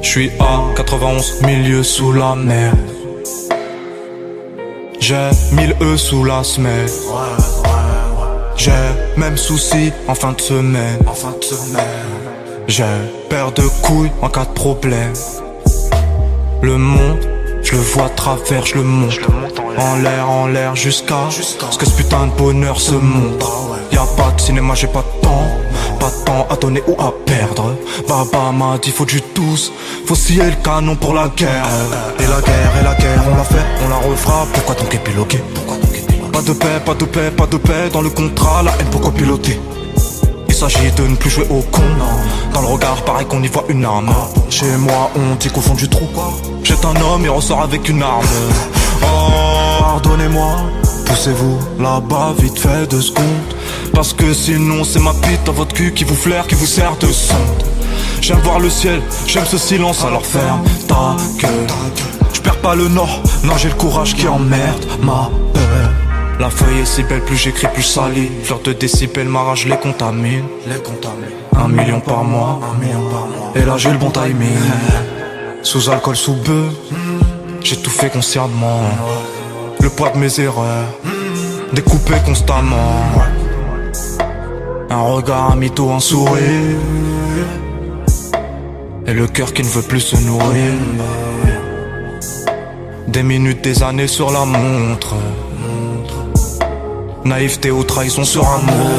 J'suis à 91, milieu sous la mer. J'ai 1000 E sous la semaine. J'ai même souci en fin de semaine. J'ai paire de couilles en cas de problème. Le monde, je le vois à travers, je le monte. En l'air jusqu'à ce que ce putain de bonheur se monte. Y'a pas de cinéma, j'ai pas de temps. Pas de temps à donner ou à perdre. Baba m'a dit faut du douce. Faut scier le canon pour la guerre. Et la guerre, on l'a fait, on la refera. Pourquoi donc épiloguer? Pas de paix, pas de paix, pas de paix. Dans le contrat, la haine pourquoi piloter? Il s'agit de ne plus jouer au con. Dans le regard, pareil qu'on y voit une arme. Chez moi, on dit qu'au fond du trou, jette un homme et ressort avec une arme. Oh, pardonnez-moi, poussez-vous là-bas vite fait 2 secondes. Parce que sinon c'est ma bite dans votre cul qui vous flaire, qui vous sert de sonde. J'aime voir le ciel, j'aime ce silence, alors ferme ta gueule. J'perds pas le nord, non j'ai le courage qui emmerde ma peur. La feuille est si belle, plus j'écris plus salie. Fleur de décibels, ma rage les contamine. 1 million par mois, et là j'ai le bon timing. Sous alcool, sous bœuf, j'ai tout fait consciemment. Le poids de mes erreurs, découpé constamment. Un regard, un mytho, un sourire, et le cœur qui ne veut plus se nourrir. Des minutes, des années sur la montre. Naïveté ou trahison sur amour.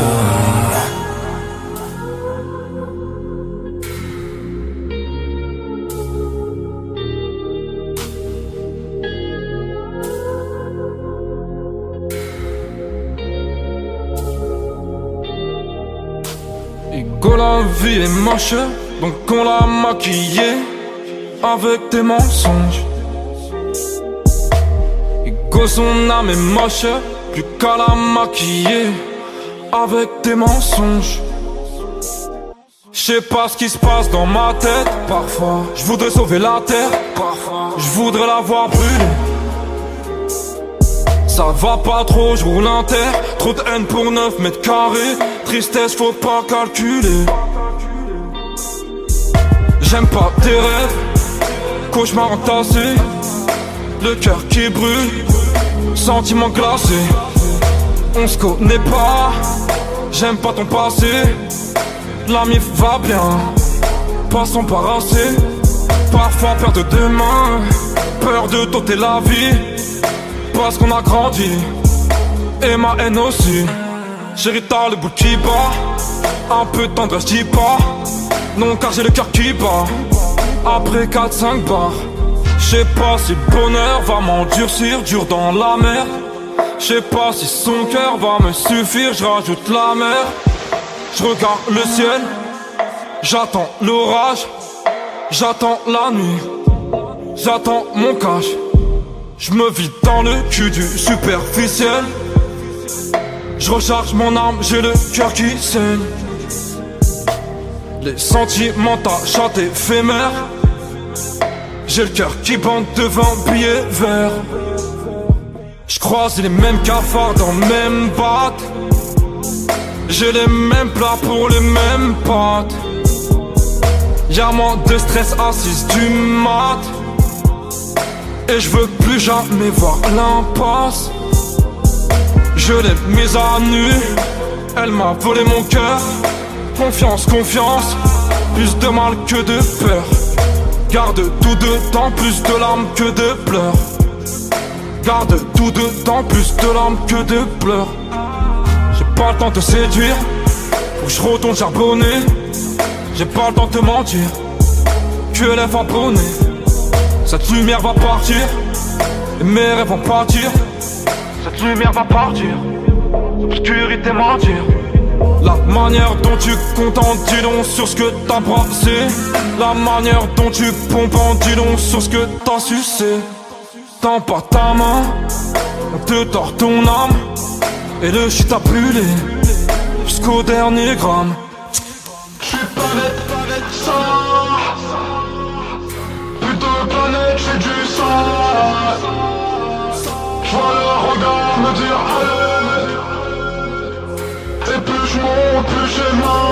Ego, la vie est moche, donc on l'a maquillée avec des mensonges. Ego, son âme est moche, plus qu'à la maquiller avec des mensonges. J'sais pas ce qui se passe dans ma tête. Parfois, je voudrais sauver la terre. Parfois, je voudrais la voir brûler. Ça va pas trop, je roule un terre. Trop de haine pour 9 mètres carrés. Tristesse, faut pas calculer. J'aime pas tes rêves, cauchemar entassé. Le cœur qui brûle, sentiment glacé. On se connaît pas, j'aime pas ton passé. La mif va bien, passons par assez. Parfois peur de demain, peur de tenter la vie. Parce qu'on a grandi, et ma haine aussi. Chérie t'as le bout qui bat, un peu de tendresse j'dis pas. Non car j'ai le cœur qui bat, après 4-5 bars. J'sais pas si le bonheur va m'endurcir, dur dans la mer. J'sais pas si son cœur va me suffire, j'rajoute la mer. J'regarde le ciel, j'attends l'orage. J'attends la nuit, j'attends mon cash. J'me vide dans le cul du superficiel. J'recharge mon arme, j'ai le cœur qui saigne. Les sentiments tâchent éphémères. J'ai le cœur qui bande devant billets verts. J'croise les mêmes cafards dans le même batte. J'ai les mêmes plats pour les mêmes pâtes. Y'a moins de stress à 6 du mat. Et je veux plus jamais voir l'impasse. Je l'ai mise à nu, elle m'a volé mon cœur. Confiance, confiance, plus de mal que de peur. Garde tout dedans, plus de larmes que de pleurs. Garde tout dedans, plus de larmes que de pleurs. J'ai pas le temps de te séduire, faut que je retourne charbonner. J'ai pas le temps de te mentir, tu es lève abonné. Cette lumière va partir, et mes rêves vont partir. Cette lumière va partir, l'obscurité mentir. La manière dont tu comptes en dis long sur ce que t'as brassé. La manière dont tu pompes en dis long sur ce que t'as sucé. Tends pas ta main, on te tord ton âme. Et le shit a brûlé, jusqu'au dernier gramme. J'suis pas net ça. Plutôt pas net, j'fais du sang. J'vois le regard me dire allez. Et plus j'monte, plus j'ai mal.